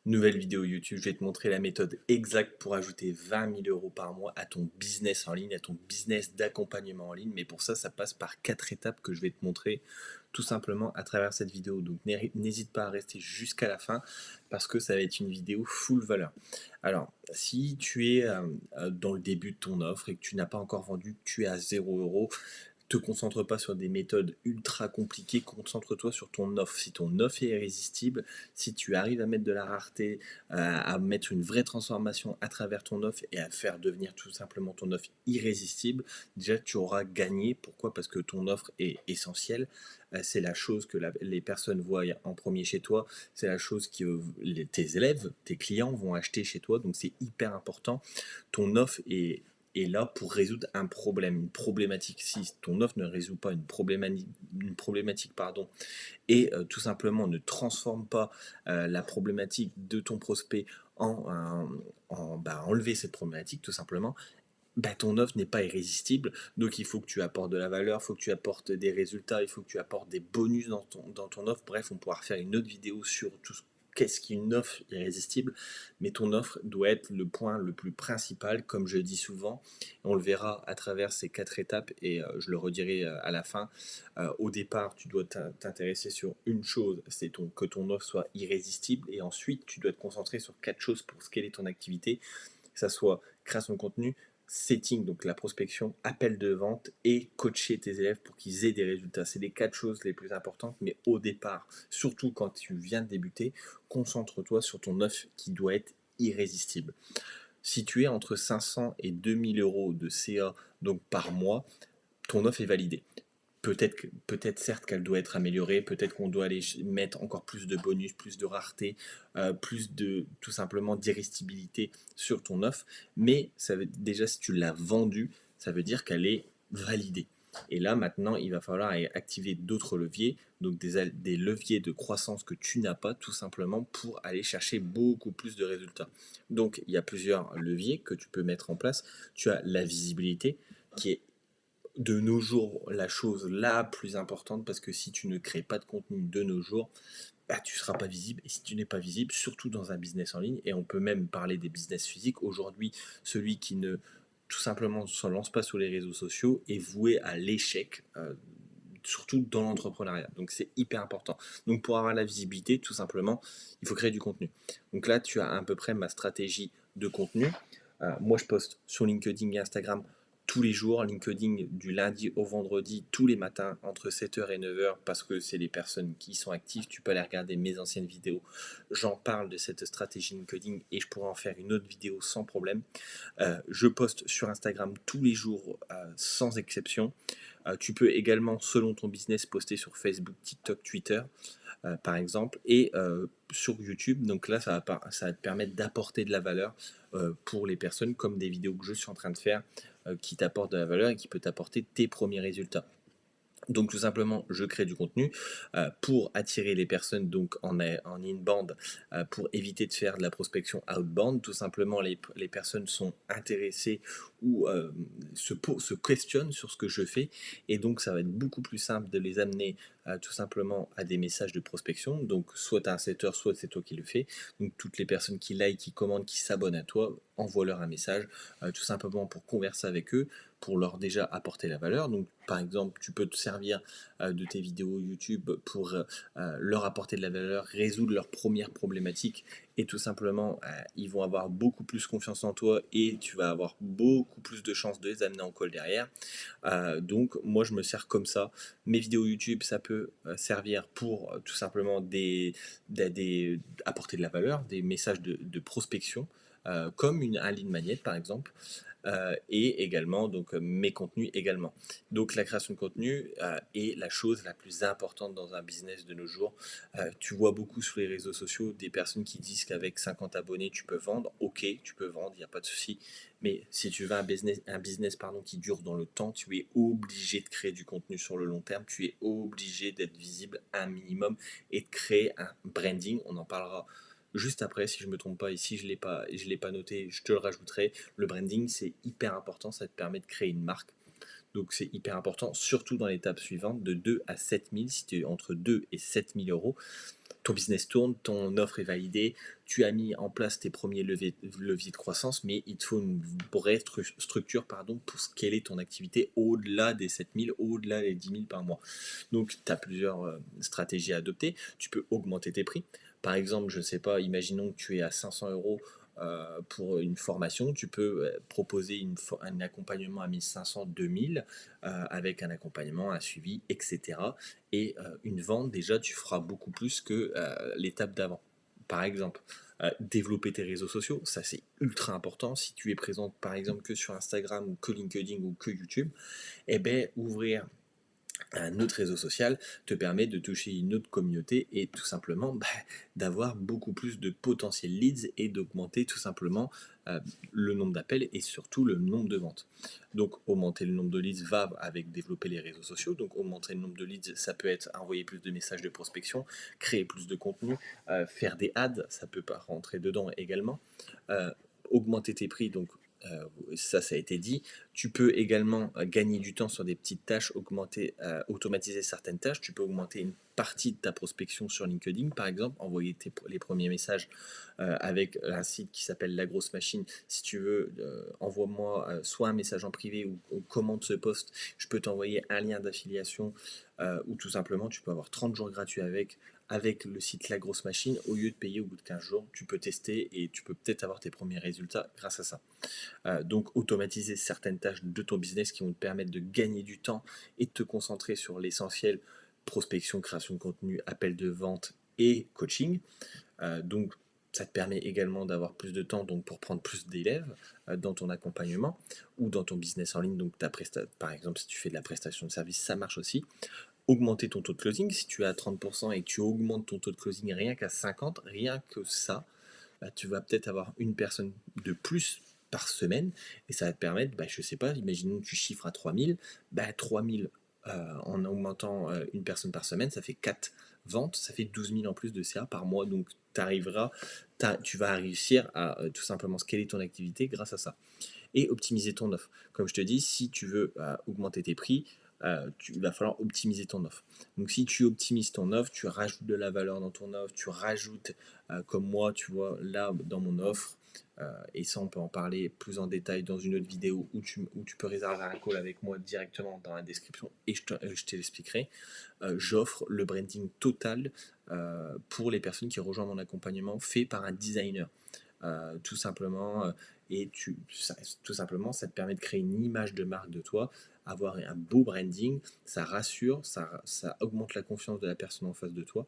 Nouvelle vidéo YouTube, je vais te montrer la méthode exacte pour ajouter 20 000 euros par mois à ton business en ligne, à ton business d'accompagnement en ligne. Mais pour ça, ça passe par 4 étapes que je vais te montrer tout simplement à travers cette vidéo. Donc n'hésite pas à rester jusqu'à la fin parce que ça va être une vidéo full valeur. Alors, si tu es dans le début de ton offre et que tu n'as pas encore vendu, que tu es à 0 euros, te concentre pas sur des méthodes ultra compliquées, concentre-toi sur ton offre. Si ton offre est irrésistible, si tu arrives à mettre de la rareté, à mettre une vraie transformation à travers ton offre et à faire devenir tout simplement ton offre irrésistible, déjà tu auras gagné. Pourquoi? Parce que ton offre est essentielle. C'est la chose que les personnes voient en premier chez toi, c'est la chose que tes élèves, tes clients vont acheter chez toi, donc c'est hyper important. Ton offre est là pour résoudre un problème, une problématique. Si ton offre ne résout pas une problématique pardon, et tout simplement ne transforme pas la problématique de ton prospect enlever cette problématique tout simplement, ton offre n'est pas irrésistible, donc il faut que tu apportes de la valeur, il faut que tu apportes des résultats, il faut que tu apportes des bonus dans ton offre. Bref, on pourra faire une autre vidéo sur tout ce qu'est-ce qu'une offre irrésistible, mais ton offre doit être le point le plus principal, comme je dis souvent, on le verra à travers ces 4 étapes, et je le redirai à la fin. Au départ, tu dois t'intéresser sur une chose, c'est que ton offre soit irrésistible, et ensuite tu dois te concentrer sur 4 choses pour scaler ton activité, que ça soit création de contenu, setting, donc la prospection, appel de vente et coacher tes élèves pour qu'ils aient des résultats. C'est les 4 choses les plus importantes, mais au départ, surtout quand tu viens de débuter, concentre-toi sur ton offre qui doit être irrésistible. Si tu es entre 500 et 2000 euros de CA donc par mois, ton offre est validée. Peut-être certes qu'elle doit être améliorée, peut-être qu'on doit aller mettre encore plus de bonus, plus de rareté, plus de tout simplement d'irrésistibilité sur ton offre, mais déjà si tu l'as vendue, ça veut dire qu'elle est validée. Et là maintenant, il va falloir activer d'autres leviers, donc des leviers de croissance que tu n'as pas tout simplement pour aller chercher beaucoup plus de résultats. Donc il y a plusieurs leviers que tu peux mettre en place. Tu as la visibilité qui est de nos jours la chose la plus importante, parce que si tu ne crées pas de contenu de nos jours, tu ne seras pas visible, et si tu n'es pas visible, surtout dans un business en ligne, et on peut même parler des business physiques, aujourd'hui celui qui ne tout simplement ne se lance pas sur les réseaux sociaux est voué à l'échec, surtout dans l'entrepreneuriat. Donc c'est hyper important. Donc pour avoir la visibilité, tout simplement, il faut créer du contenu. Donc là, tu as à peu près ma stratégie de contenu. Moi, je poste sur LinkedIn et Instagram tous les jours, LinkedIn du lundi au vendredi, tous les matins, entre 7h et 9h, parce que c'est les personnes qui sont actives. Tu peux aller regarder mes anciennes vidéos. J'en parle de cette stratégie LinkedIn et je pourrais en faire une autre vidéo sans problème. Je poste sur Instagram tous les jours, sans exception. Tu peux également, selon ton business, poster sur Facebook, TikTok, Twitter, par exemple, et sur YouTube. Donc là, ça va te permettre d'apporter de la valeur pour les personnes, comme des vidéos que je suis en train de faire, qui t'apportent de la valeur et qui peut t'apporter tes premiers résultats. Donc tout simplement, je crée du contenu pour attirer les personnes donc en inbound, pour éviter de faire de la prospection outbound. Tout simplement, les personnes sont intéressées ou se questionnent sur ce que je fais, et donc ça va être beaucoup plus simple de les amener tout simplement à des messages de prospection. Donc soit tu as un setter, soit c'est toi qui le fais. Donc toutes les personnes qui like, qui commandent, qui s'abonnent à toi, envoie-leur un message tout simplement pour converser avec eux, pour leur déjà apporter la valeur. Donc par exemple, tu peux te servir de tes vidéos YouTube pour leur apporter de la valeur, résoudre leurs premières problématiques, et tout simplement, ils vont avoir beaucoup plus confiance en toi et tu vas avoir beaucoup plus de chances de les amener en call derrière. Donc moi je me sers comme ça. Mes vidéos YouTube, ça peut servir pour tout simplement apporter de la valeur, des messages de prospection, comme un lead magnet par exemple, et également donc mes contenus également. Donc la création de contenu est la chose la plus importante dans un business de nos jours. Tu vois beaucoup sur les réseaux sociaux des personnes qui disent qu'avec 50 abonnés tu peux vendre. Ok, tu peux vendre, il n'y a pas de souci, mais si tu veux un business pardon, qui dure dans le temps, tu es obligé de créer du contenu sur le long terme, tu es obligé d'être visible un minimum et de créer un branding. On en parlera juste après, si je ne me trompe pas. Ici je l'ai pas noté, je te le rajouterai. Le branding, c'est hyper important, ça te permet de créer une marque. Donc c'est hyper important, surtout dans l'étape suivante, de 2 à 7 000, si tu es entre 2 et 7 000 euros, ton business tourne, ton offre est validée, tu as mis en place tes premiers leviers de croissance, mais il te faut une vraie structure pour scaler ton activité au-delà des 7 000, au-delà des 10 000 par mois. Donc, tu as plusieurs stratégies à adopter. Tu peux augmenter tes prix. Par exemple, je ne sais pas, imaginons que tu es à 500 euros pour une formation, tu peux proposer un accompagnement à 1500, 2000 avec un accompagnement, un suivi, etc. Et une vente, déjà, tu feras beaucoup plus que l'étape d'avant. Par exemple, développer tes réseaux sociaux, ça c'est ultra important. Si tu es présent par exemple que sur Instagram ou que LinkedIn ou que YouTube, eh ben, ouvrir un autre réseau social te permet de toucher une autre communauté et tout simplement d'avoir beaucoup plus de potentiels leads et d'augmenter tout simplement le nombre d'appels et surtout le nombre de ventes. Donc augmenter le nombre de leads va avec développer les réseaux sociaux. Donc augmenter le nombre de leads, ça peut être envoyer plus de messages de prospection, créer plus de contenu, faire des ads, ça peut pas rentrer dedans également. Euh, Augmenter tes prix, donc ça a été dit. Tu peux également gagner du temps sur des petites tâches, automatiser certaines tâches. Tu peux augmenter une partie de ta prospection sur LinkedIn, par exemple, envoyer les premiers messages avec un site qui s'appelle La Grosse Machine. Si tu veux, envoie-moi soit un message en privé ou commente ce post. Je peux t'envoyer un lien d'affiliation ou tout simplement, tu peux avoir 30 jours gratuits avec le site La Grosse Machine. Au lieu de payer au bout de 15 jours, tu peux tester et tu peux peut-être avoir tes premiers résultats grâce à ça. Donc automatiser certaines tâches de ton business qui vont te permettre de gagner du temps et de te concentrer sur l'essentiel: prospection, création de contenu, appel de vente et coaching. Donc ça te permet également d'avoir plus de temps donc pour prendre plus d'élèves dans ton accompagnement ou dans ton business en ligne. Donc par exemple, si tu fais de la prestation de service, ça marche aussi. Augmenter ton taux de closing, si tu es à 30% et que tu augmentes ton taux de closing rien qu'à 50, rien que ça, tu vas peut-être avoir une personne de plus par semaine et ça va te permettre, je sais pas, imaginons que tu chiffres à 3000, 3000 en augmentant une personne par semaine, ça fait 4 ventes, ça fait 12 000 en plus de CA par mois, donc tu vas réussir à tout simplement scaler ton activité grâce à ça. Et optimiser ton offre. Comme je te dis, si tu veux augmenter tes prix, il va falloir optimiser ton offre. Donc si tu optimises ton offre, tu rajoutes de la valeur dans ton offre, tu rajoutes, comme moi, tu vois, là, dans mon offre, et ça on peut en parler plus en détail dans une autre vidéo où tu peux réserver un call avec moi directement dans la description et je te l'expliquerai. J'offre le branding total pour les personnes qui rejoignent mon accompagnement fait par un designer. Tout simplement, tout simplement, ça te permet de créer une image de marque de toi, avoir un beau branding, ça rassure, ça augmente la confiance de la personne en face de toi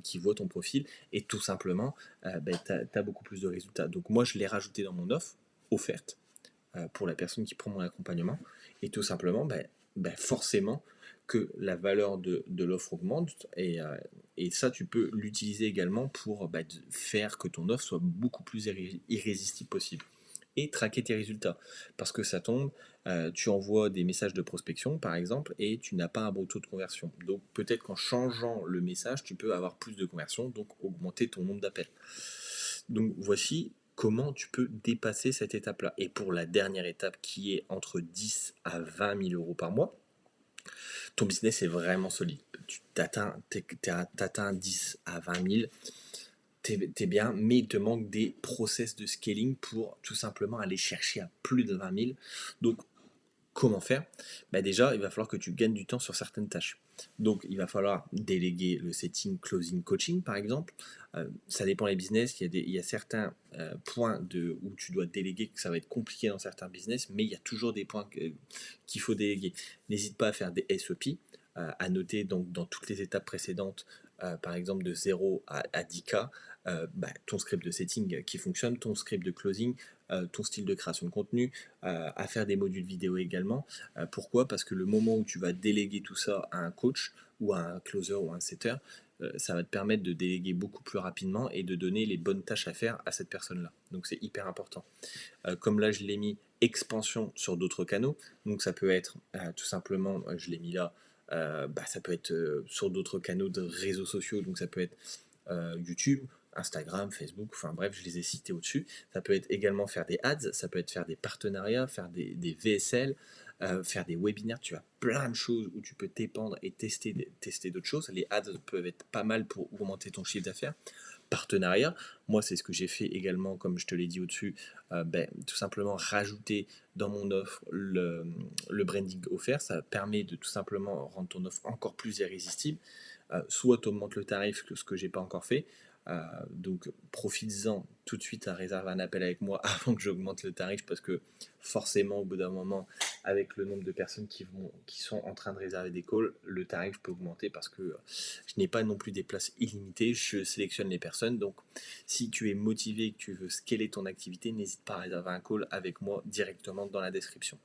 qui voit ton profil et tout simplement, tu as beaucoup plus de résultats. Donc moi, je l'ai rajouté dans mon offre offerte pour la personne qui prend mon accompagnement et tout simplement, forcément que la valeur de l'offre augmente et ça, tu peux l'utiliser également pour faire que ton offre soit beaucoup plus irrésistible possible et traquer tes résultats. Parce que ça tombe, tu envoies des messages de prospection par exemple et tu n'as pas un bon taux de conversion. Donc peut-être qu'en changeant le message, tu peux avoir plus de conversion, donc augmenter ton nombre d'appels. Donc voici comment tu peux dépasser cette étape-là. Et pour la dernière étape qui est entre 10 à 20 000 euros par mois, ton business est vraiment solide. Tu t'atteins 10 à 20 000, t'es bien, mais il te manque des process de scaling pour tout simplement aller chercher à plus de 20 000. Donc comment faire? Déjà, il va falloir que tu gagnes du temps sur certaines tâches. Donc, il va falloir déléguer le setting, closing, coaching, par exemple. Ça dépend des business. Il y a certains points où tu dois déléguer, que ça va être compliqué dans certains business, mais il y a toujours des points qu'il faut déléguer. N'hésite pas à faire des SOP, à noter donc, dans toutes les étapes précédentes, par exemple de 0 à 10K, ton script de setting qui fonctionne, ton script de closing, ton style de création de contenu, à faire des modules vidéo également. Pourquoi? Parce que le moment où tu vas déléguer tout ça à un coach ou à un closer ou à un setter, ça va te permettre de déléguer beaucoup plus rapidement et de donner les bonnes tâches à faire à cette personne-là. Donc c'est hyper important. Comme là, je l'ai mis expansion sur d'autres canaux. Donc ça peut être tout simplement, je l'ai mis là, ça peut être sur d'autres canaux de réseaux sociaux. Donc ça peut être YouTube, Instagram, Facebook, enfin bref, je les ai cités au-dessus. Ça peut être également faire des ads, ça peut être faire des partenariats, faire des VSL, faire des webinaires, tu as plein de choses où tu peux t'épandre et tester d'autres choses. Les ads peuvent être pas mal pour augmenter ton chiffre d'affaires. Partenariat, moi c'est ce que j'ai fait également, comme je te l'ai dit au-dessus, tout simplement rajouter dans mon offre le branding offert, ça permet de tout simplement rendre ton offre encore plus irrésistible. Soit tu augmentes le tarif, ce que j'ai pas encore fait, donc profites-en tout de suite à réserver un appel avec moi avant que j'augmente le tarif, parce que forcément au bout d'un moment, avec le nombre de personnes qui sont en train de réserver des calls, le tarif peut augmenter, parce que je n'ai pas non plus des places illimitées, je sélectionne les personnes. Donc si tu es motivé et que tu veux scaler ton activité, n'hésite pas à réserver un call avec moi directement dans la description.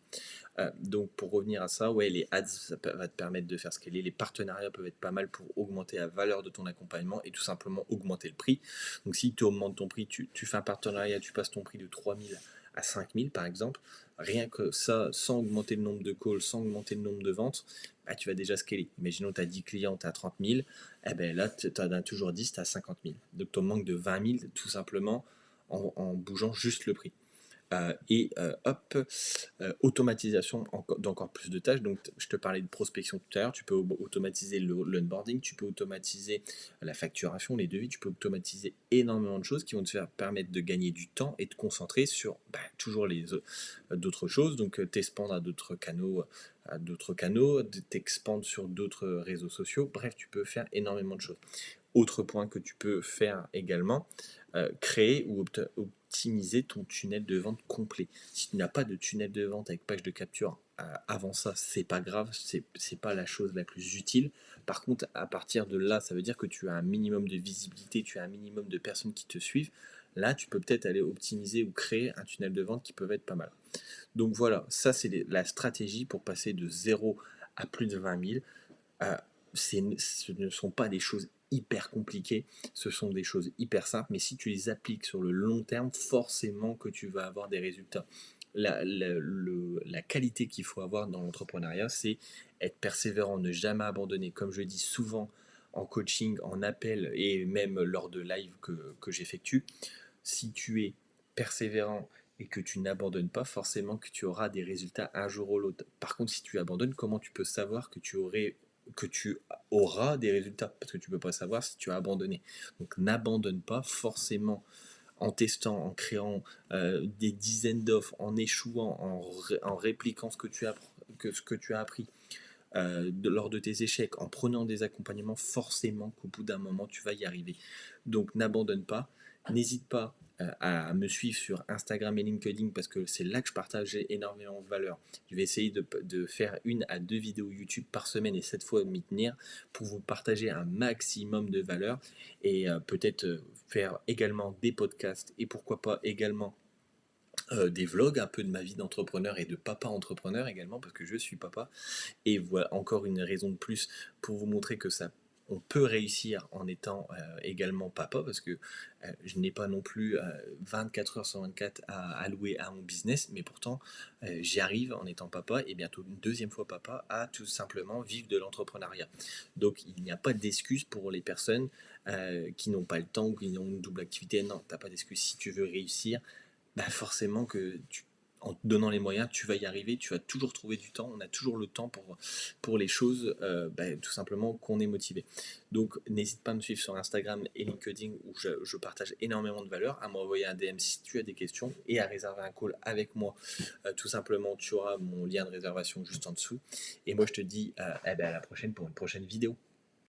Donc pour revenir à ça, ouais, les ads, va te permettre de faire scaler. Les partenariats peuvent être pas mal pour augmenter la valeur de ton accompagnement et tout simplement augmenter le prix. Donc si tu augmentes ton prix, tu fais un partenariat, tu passes ton prix de 3000 à 5000 par exemple, rien que ça, sans augmenter le nombre de calls, sans augmenter le nombre de ventes, bah, tu vas déjà scaler. Imaginons tu as 10 clients, tu as 30 000, eh ben là tu en as toujours 10, tu as 50 000. Donc tu manques de 20 000 tout simplement en bougeant juste le prix. Hop, automatisation d'encore plus de tâches. Donc, je te parlais de prospection tout à l'heure. Tu peux automatiser l'onboarding, tu peux automatiser la facturation, les devis, tu peux automatiser énormément de choses qui vont te faire permettre de gagner du temps et de te concentrer sur toujours d'autres choses. Donc, t'expandre à d'autres canaux, t'expandre sur d'autres réseaux sociaux. Bref, tu peux faire énormément de choses. Autre point que tu peux faire également, créer ou optimiser ton tunnel de vente complet. Si tu n'as pas de tunnel de vente avec page de capture avant ça, c'est pas grave, c'est pas la chose la plus utile. Par contre, à partir de là, ça veut dire que tu as un minimum de visibilité, tu as un minimum de personnes qui te suivent. Là, tu peux peut-être aller optimiser ou créer un tunnel de vente qui peut être pas mal. Donc voilà, ça c'est la stratégie pour passer de 0 à plus de 20 000. Ce ne sont pas des choses hyper compliquées, ce sont des choses hyper simples, mais si tu les appliques sur le long terme, forcément que tu vas avoir des résultats. La qualité qu'il faut avoir dans l'entrepreneuriat, c'est être persévérant, ne jamais abandonner. Comme je dis souvent en coaching, en appel et même lors de live que j'effectue, si tu es persévérant et que tu n'abandonnes pas, forcément que tu auras des résultats un jour ou l'autre. Par contre, si tu abandonnes, comment tu peux savoir que tu auras des résultats? Parce que tu ne peux pas savoir si tu as abandonné. Donc n'abandonne pas forcément en testant, en créant des dizaines d'offres, en échouant, en répliquant ce que tu as appris. Lors de tes échecs, en prenant des accompagnements, forcément qu'au bout d'un moment, tu vas y arriver. Donc n'abandonne pas, n'hésite pas à me suivre sur Instagram et LinkedIn, parce que c'est là que je partage énormément de valeur. Je vais essayer de faire 1 à 2 vidéos YouTube par semaine et cette fois m'y tenir pour vous partager un maximum de valeur et peut-être faire également des podcasts et pourquoi pas également des vlogs un peu de ma vie d'entrepreneur et de papa entrepreneur également, parce que je suis papa. Et voilà encore une raison de plus pour vous montrer que on peut réussir en étant également papa, parce que je n'ai pas non plus 24 heures sur 24 à allouer à mon business, mais pourtant j'y arrive en étant papa et bientôt une deuxième fois papa à tout simplement vivre de l'entrepreneuriat. Donc il n'y a pas d'excuse pour les personnes qui n'ont pas le temps ou qui ont une double activité. Non, tu n'as pas d'excuse. Si tu veux réussir, forcément que en te donnant les moyens, tu vas y arriver, tu vas toujours trouver du temps, on a toujours le temps pour les choses, tout simplement qu'on est motivé. Donc n'hésite pas à me suivre sur Instagram et LinkedIn où je partage énormément de valeur, à m'envoyer un DM si tu as des questions et à réserver un call avec moi. Tout simplement, tu auras mon lien de réservation juste en dessous. Et moi je te dis à la prochaine pour une prochaine vidéo.